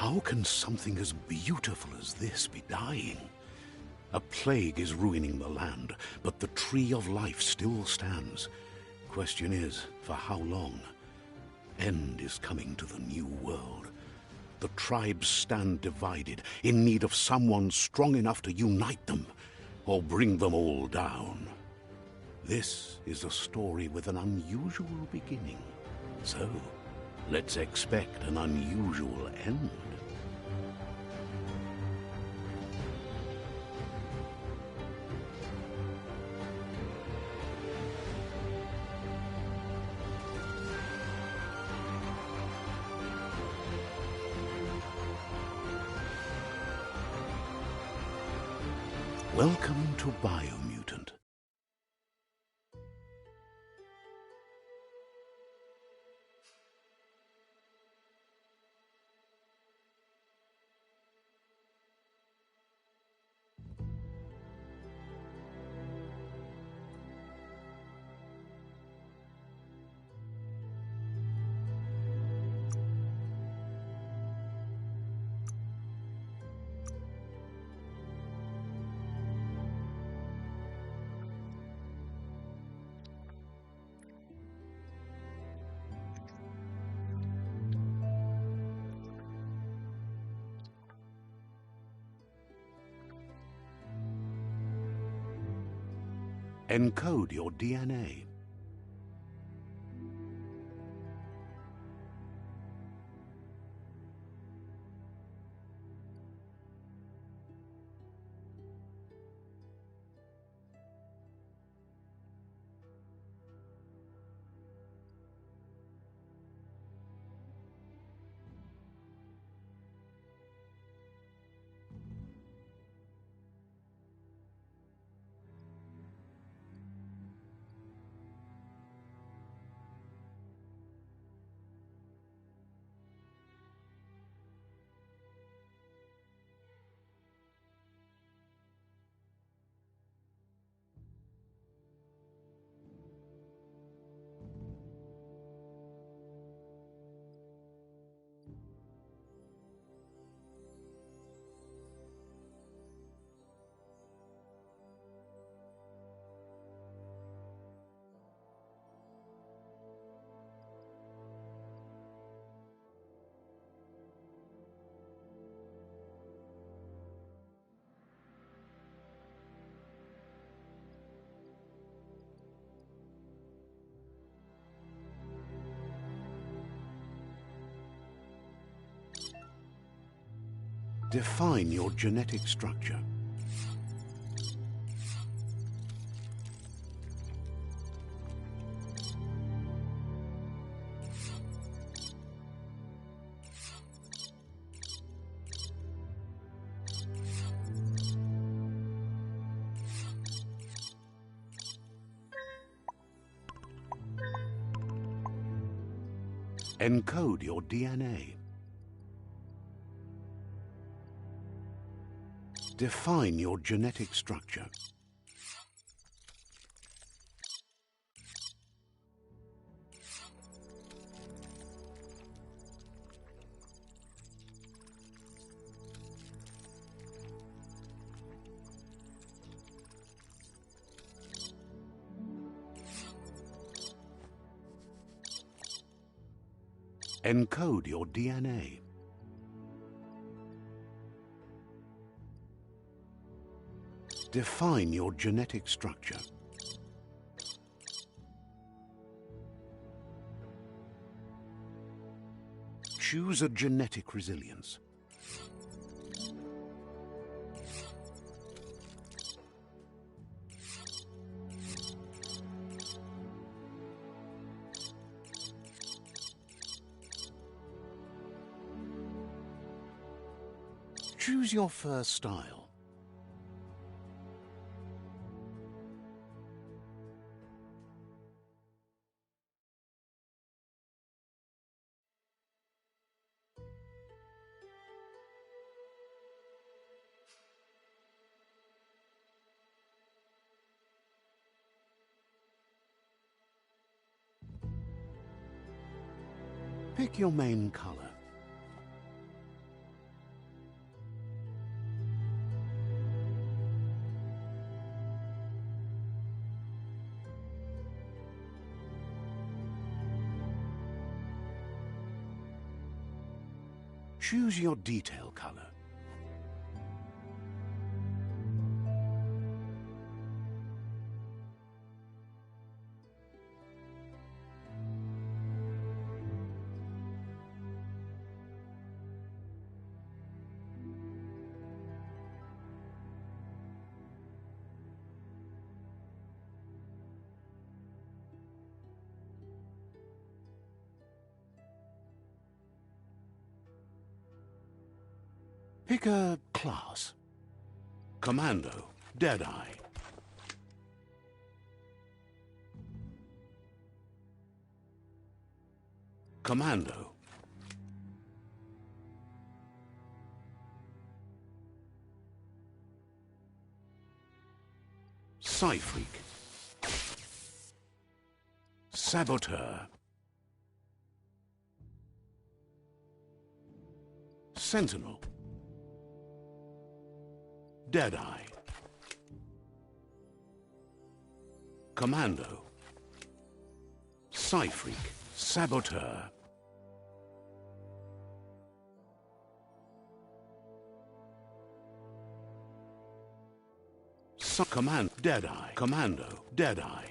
How can something as beautiful as this be dying? A plague is ruining the land, but the tree of life still stands. Question is, for how long? End is coming to the new world. The tribes stand divided, in need of someone strong enough to unite them, or bring them all down. This is a story with an unusual beginning. So, let's expect an unusual end. Welcome to BioMutant. Encode your DNA. Define your genetic structure. Encode your DNA. Define your genetic structure. Encode your DNA. Define your genetic structure. Choose a genetic resilience. Choose your first style. Pick your main color. Choose your detail color. Pick a class. Commando, Deadeye. Commando. Psyfreak. Saboteur. Sentinel. Deadeye. Commando. Psyfreak. Saboteur. Command. Deadeye. Commando. Deadeye.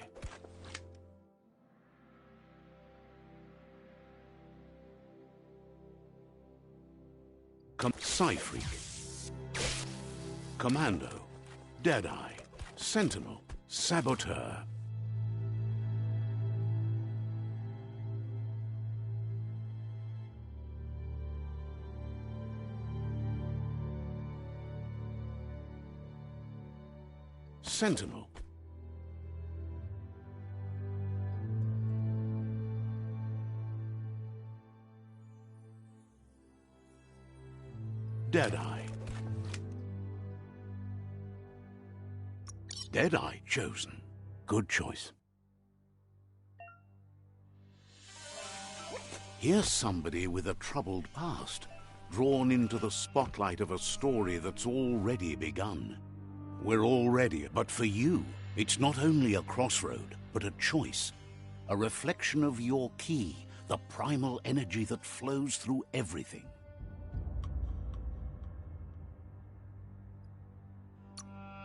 Psyfreak. Commando, Deadeye, Sentinel, Saboteur. Sentinel. Deadeye. Deadeye chosen. Good choice. Here's somebody with a troubled past, drawn into the spotlight of a story that's already begun. We're all ready, but for you, it's not only a crossroad, but a choice. A reflection of your key, the primal energy that flows through everything.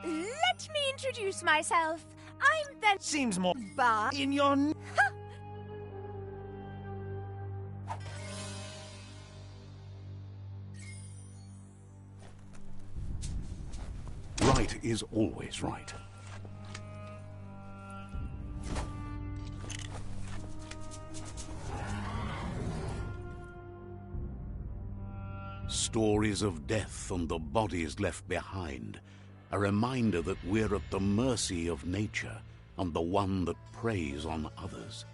Let me introduce myself. I'm the... Seems more Bar in your... Right is always right. Stories of death and the bodies left behind. A reminder that we're at the mercy of nature and the one that preys on others.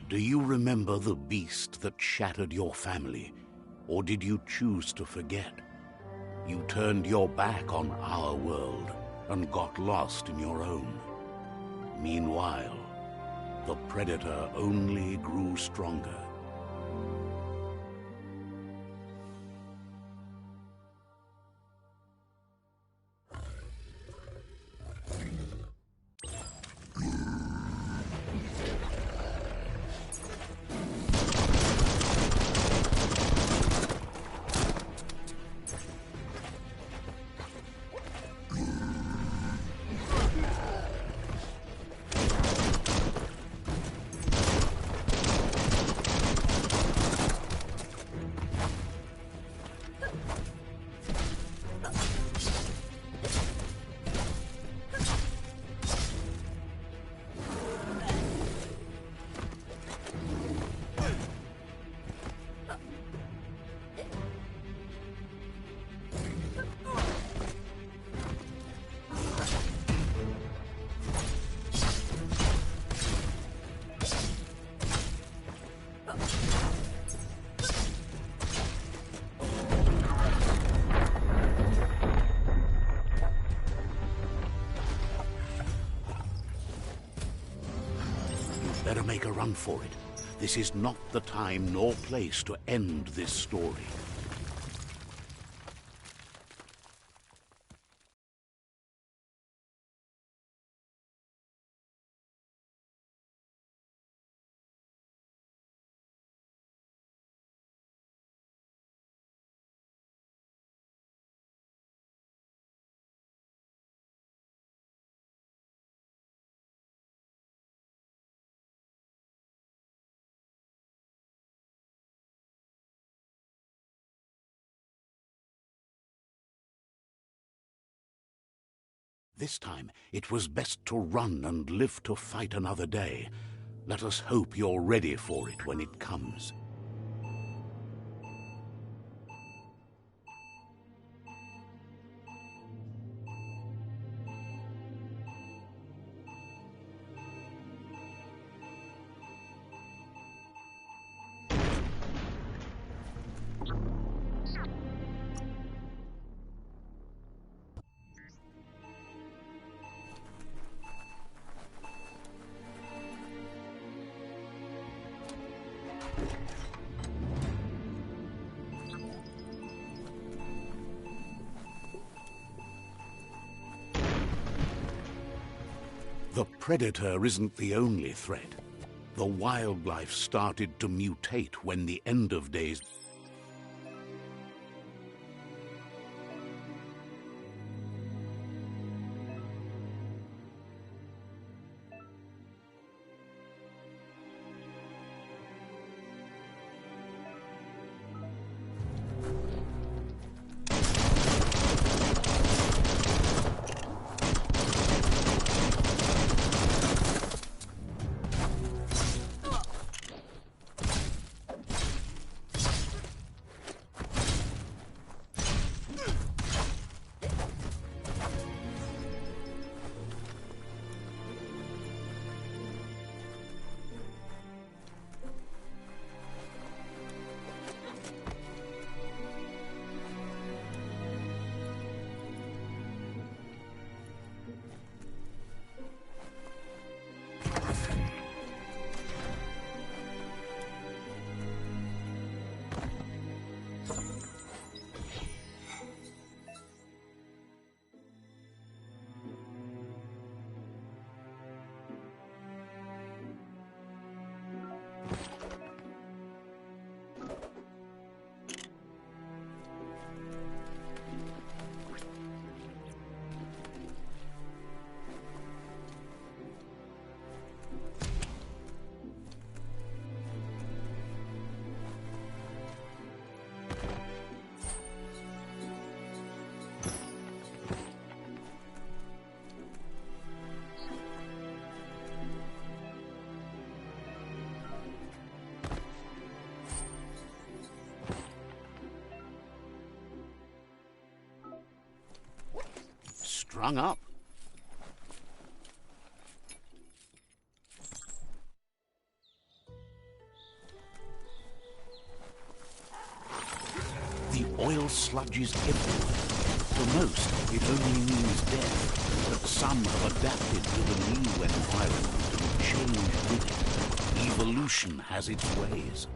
Do you remember the beast that shattered your family, or did you choose to forget? You turned your back on our world and got lost in your own. Meanwhile, the Predator only grew stronger. Better make a run for it. This is not the time nor place to end this story. This time, it was best to run and live to fight another day. Let us hope you're ready for it when it comes. The Predator isn't the only threat. The wildlife started to mutate when the end of days... Strung up. The oil sludges everywhere. For most, it only means death, but some have adapted to the new environment and changed with it. Evolution has its ways.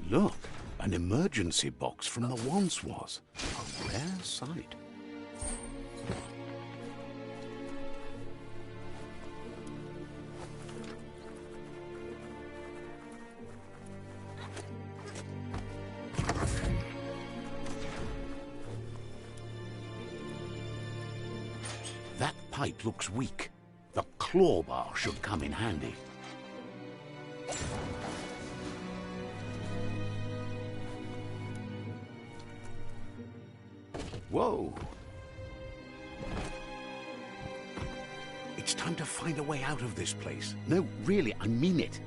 Look, an emergency box from the once was. A rare sight. That pipe looks weak. The claw bar should come in handy. Whoa! It's time to find a way out of this place. No, really, I mean it.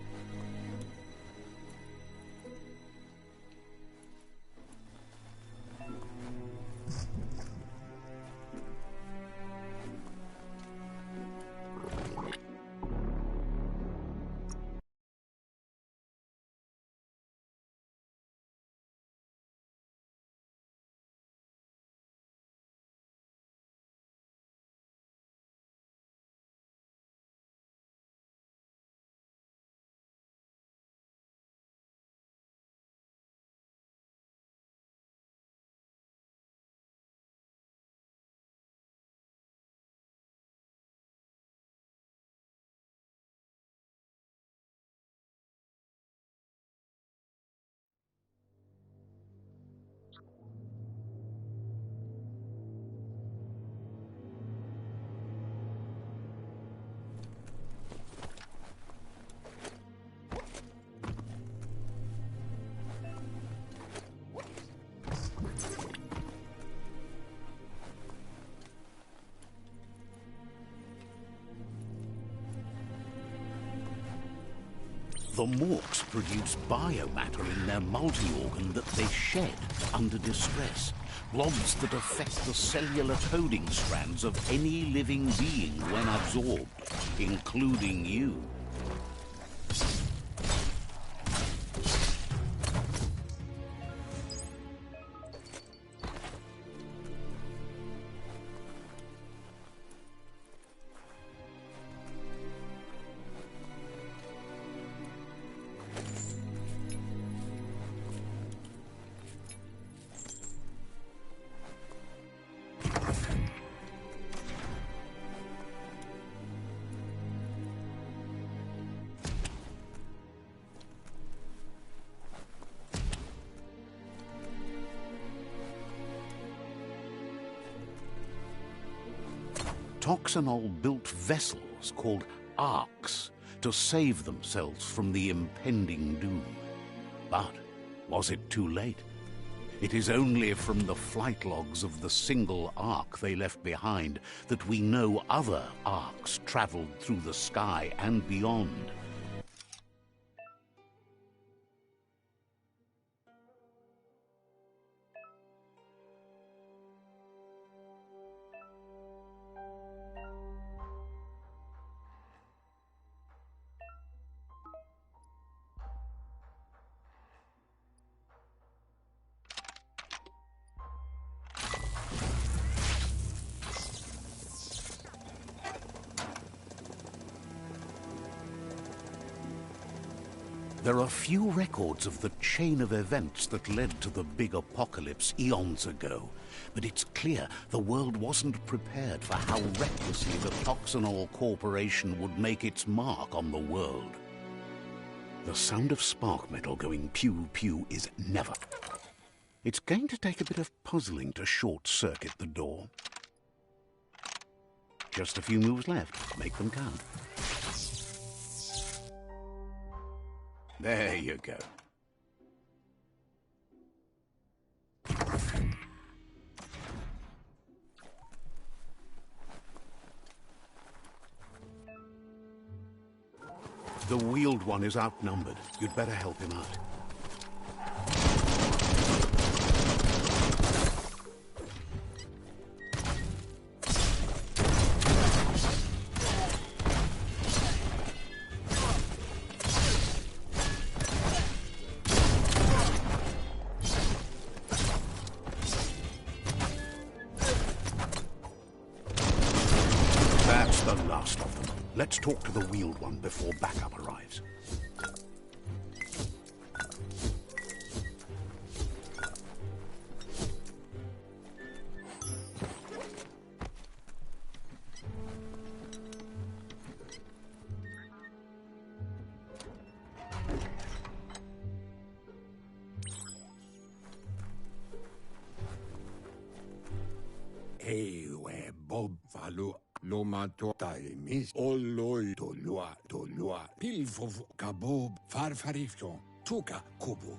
The Morks produce biomatter in their multi-organ that they shed under distress. Blobs that affect the cellular coding strands of any living being when absorbed, including you. Toxanol built vessels called arks to save themselves from the impending doom. But was it too late? It is only from the flight logs of the single ark they left behind that we know other arks traveled through the sky and beyond. There are few records of the chain of events that led to the big apocalypse eons ago, but it's clear the world wasn't prepared for how recklessly the Toxanol Corporation would make its mark on the world. The sound of spark metal going pew-pew is never. It's going to take a bit of puzzling to short-circuit the door. Just a few moves left. Make them count. There you go. The wheeled one is outnumbered. You'd better help him out. That's the last of them. Let's talk to the wheeled one before backup arrives. Ewe Bob Valu Lomato Taimis Oloi Dolua Pilfov Kabob Farfarifton Tuka Kubu.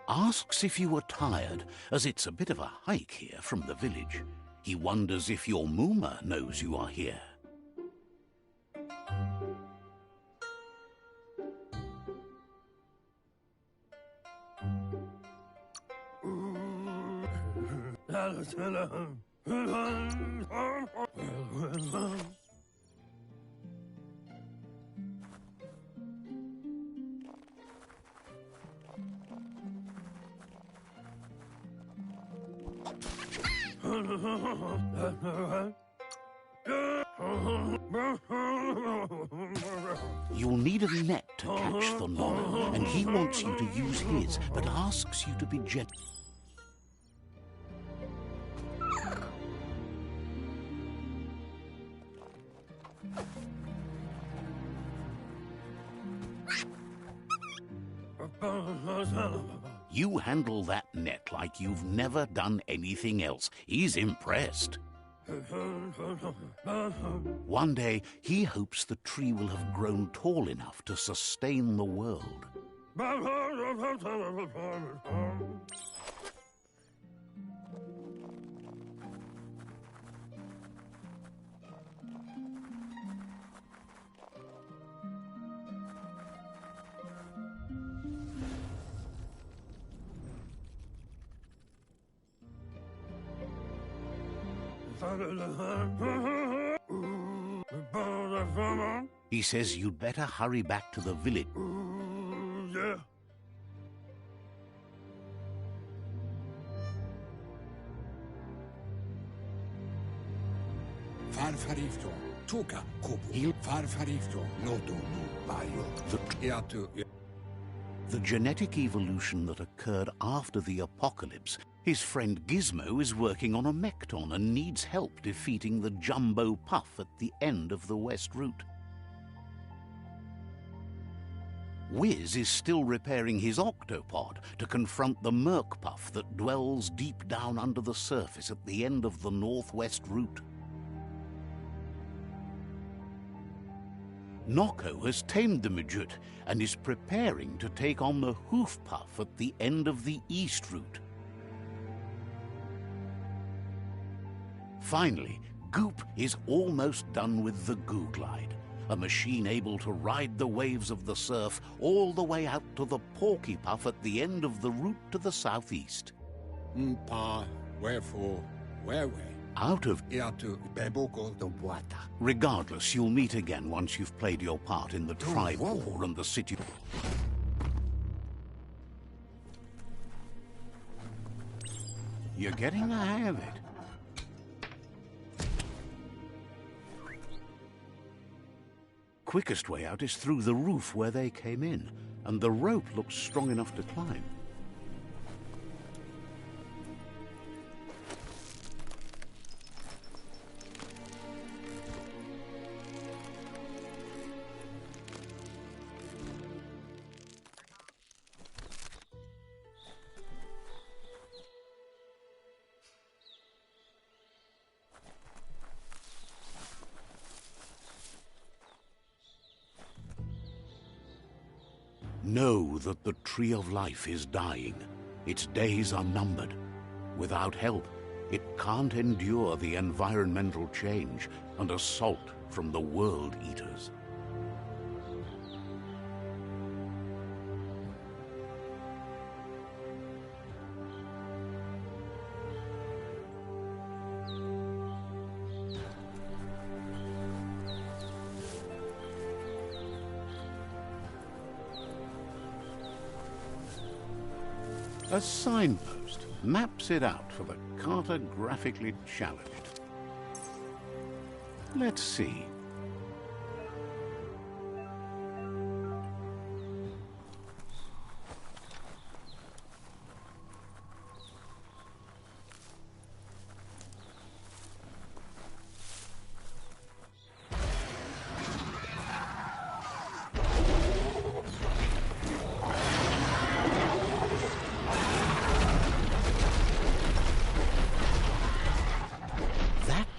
Asks if you were tired, as it's a bit of a hike here from the village. He wonders if your Mooma knows you are here. You'll need a net to catch the knock, and he wants you to use his, but asks you to be gentle. You handle that net like you've never done anything else. He's impressed. One day, he hopes the tree will have grown tall enough to sustain the world. He says you'd better hurry back to the village. Farfarifto, tuka kubu. Farfarifto, noto nu bio. The genetic evolution that occurred after the apocalypse. His friend Gizmo is working on a mekton and needs help defeating the Jumbo Puff at the end of the West Route. Wiz is still repairing his octopod to confront the Merc Puff that dwells deep down under the surface at the end of the Northwest Route. Nocco has tamed the midget and is preparing to take on the Hoof Puff at the end of the East Route. Finally, Goop is almost done with the Goo Glide, a machine able to ride the waves of the surf all the way out to the Porky Puff at the end of the route to the southeast. Pa, wherefore, whereway? Out of... Regardless, you'll meet again once you've played your part in the tribe war and the city... You're getting the hang of it. Quickest way out is through the roof where they came in, and the rope looks strong enough to climb. Know that the Tree of Life is dying. Its days are numbered. Without help, it can't endure the environmental change and assault from the World Eaters. A signpost maps it out for the cartographically challenged. Let's see.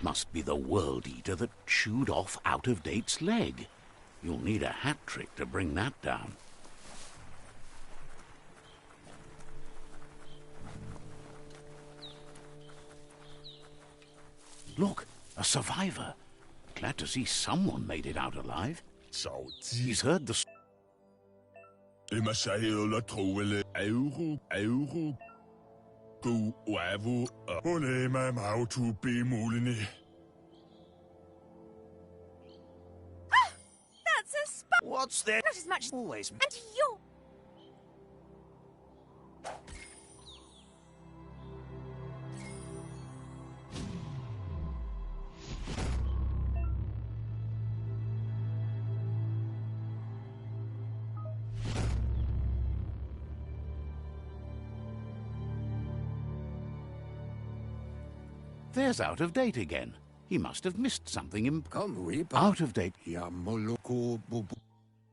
Must be the World Eater that chewed off Out-of-Date's leg. You'll need a hat trick to bring that down. Look, a survivor. Glad to see someone made it out alive. He's heard the... That's a spot. What's that? Not as much as Always. And you're... There's Out of Date again. He must have missed something Come, Reaper. Out of Date. Ya moloko bubu.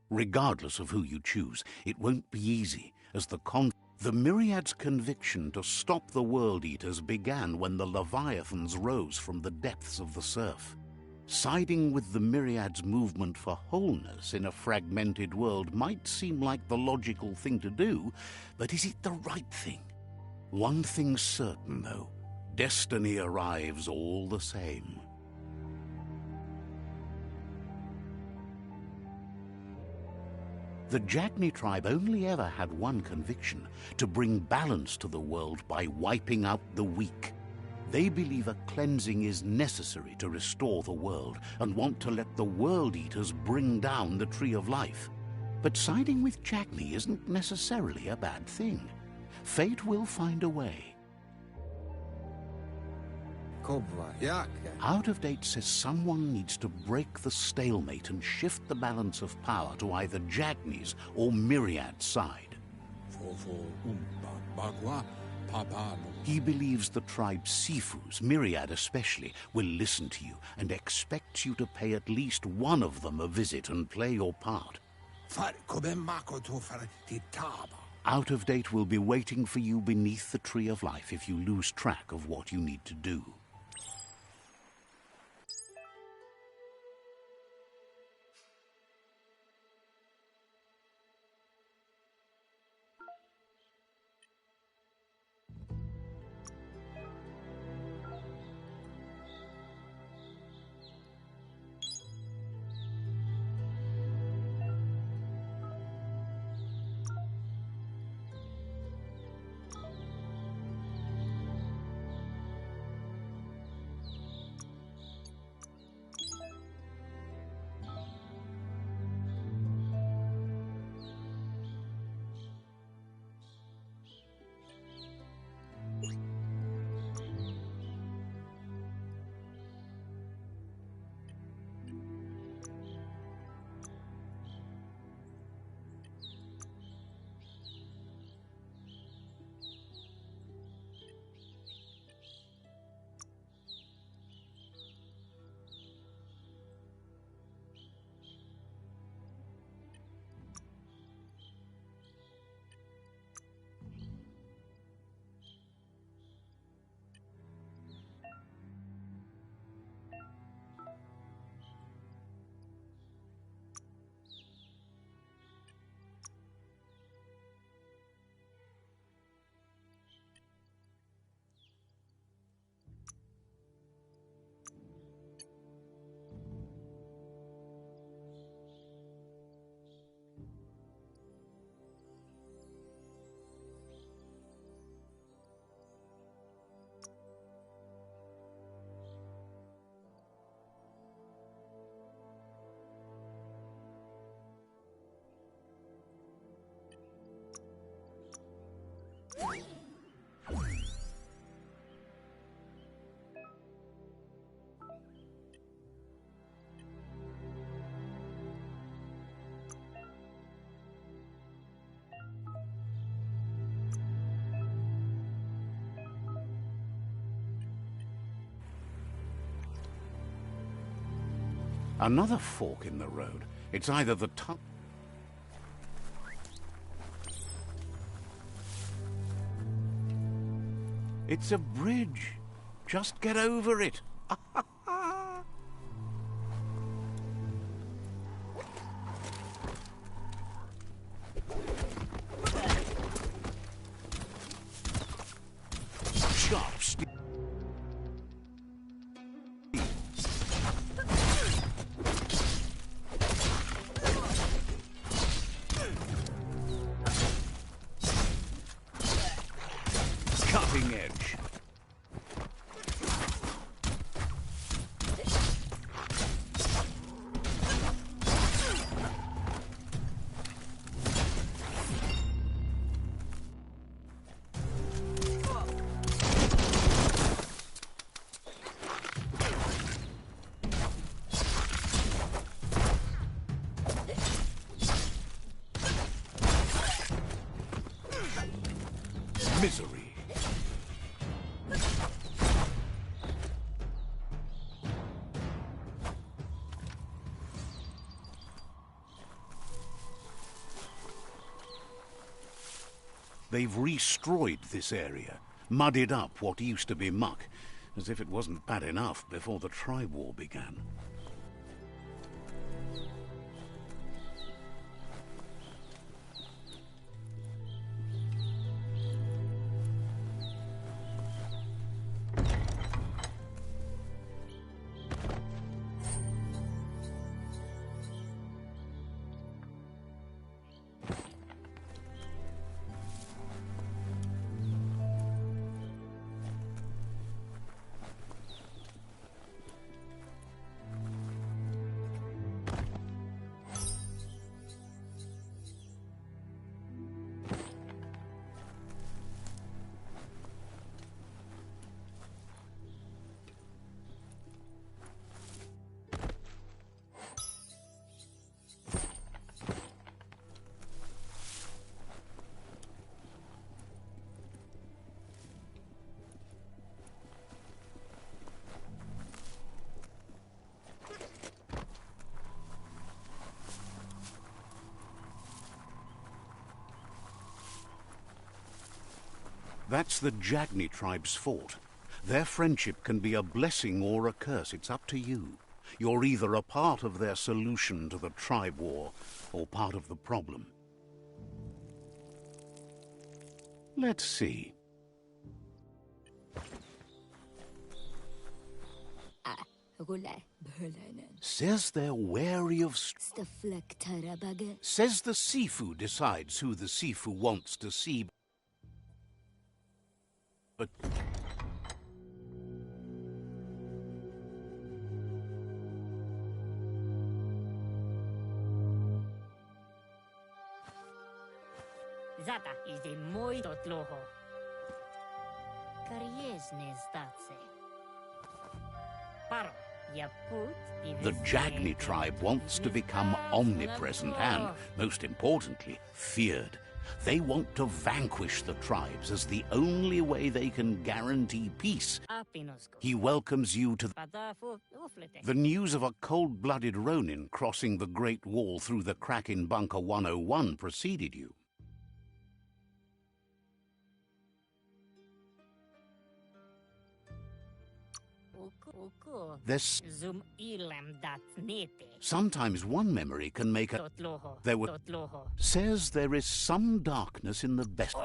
Regardless of who you choose, it won't be easy, as the Myriad's conviction to stop the World Eaters began when the Leviathans rose from the depths of the surf. Siding with the Myriad's movement for wholeness in a fragmented world might seem like the logical thing to do, but is it the right thing? One thing's certain, though. Destiny arrives all the same. The Jagni tribe only ever had one conviction: to bring balance to the world by wiping out the weak. They believe a cleansing is necessary to restore the world and want to let the World Eaters bring down the Tree of Life. But siding with Jagni isn't necessarily a bad thing. Fate will find a way. Out of Date says someone needs to break the stalemate and shift the balance of power to either Jagni's or Myriad's side. He believes the tribe's Sifus, Myriad especially, will listen to you and expects you to pay at least one of them a visit and play your part. Out of Date will be waiting for you beneath the Tree of Life if you lose track of what you need to do. Another fork in the road. It's either the top... It's a bridge. Just get over it. Sharp steel. Cutting edge. Misery. They've destroyed this area, muddied up what used to be muck, as if it wasn't bad enough before the tribe war began. That's the Jagni tribe's fort. Their friendship can be a blessing or a curse. It's up to you. You're either a part of their solution to the tribe war, or part of the problem. Let's see. Says they're wary of... Says the Sifu decides who the Sifu wants to see. But... Zata is the moi dotloho. Kariesne statse. Paro, yaput. The Jagni tribe wants to become omnipresent and, most importantly, feared. They want to vanquish the tribes as the only way they can guarantee peace. He welcomes you to the news of a cold-blooded Ronin crossing the Great Wall through the crack in Bunker 101 preceded you. There's... Sometimes one memory can make a... There were... Says there is some darkness in the best...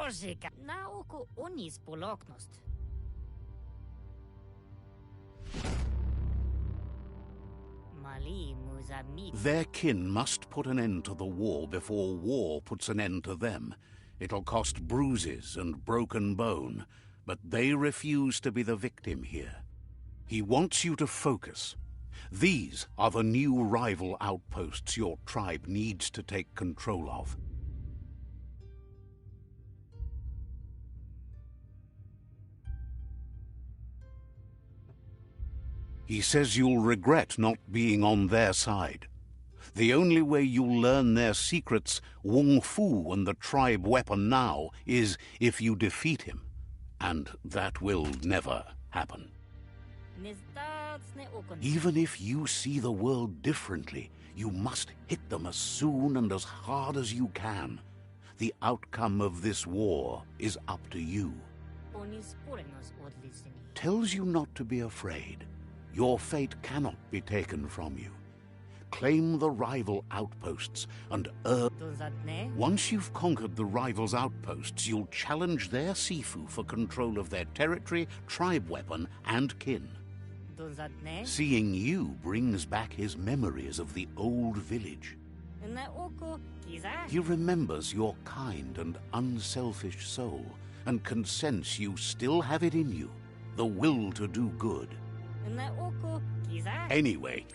Their kin must put an end to the war before war puts an end to them. It'll cost bruises and broken bone, but they refuse to be the victim here. He wants you to focus. These are the new rival outposts your tribe needs to take control of. He says you'll regret not being on their side. The only way you'll learn their secrets, Wung Fu and the tribe weapon now, is if you defeat him. And that will never happen. Even if you see the world differently, you must hit them as soon and as hard as you can. The outcome of this war is up to you. Tells you not to be afraid. Your fate cannot be taken from you. Claim the rival outposts and once you've conquered the rivals' outposts, you'll challenge their Sifu for control of their territory, tribe weapon, and kin. Seeing you brings back his memories of the old village. He remembers your kind and unselfish soul, and can sense you still have it in you, the will to do good. Anyway,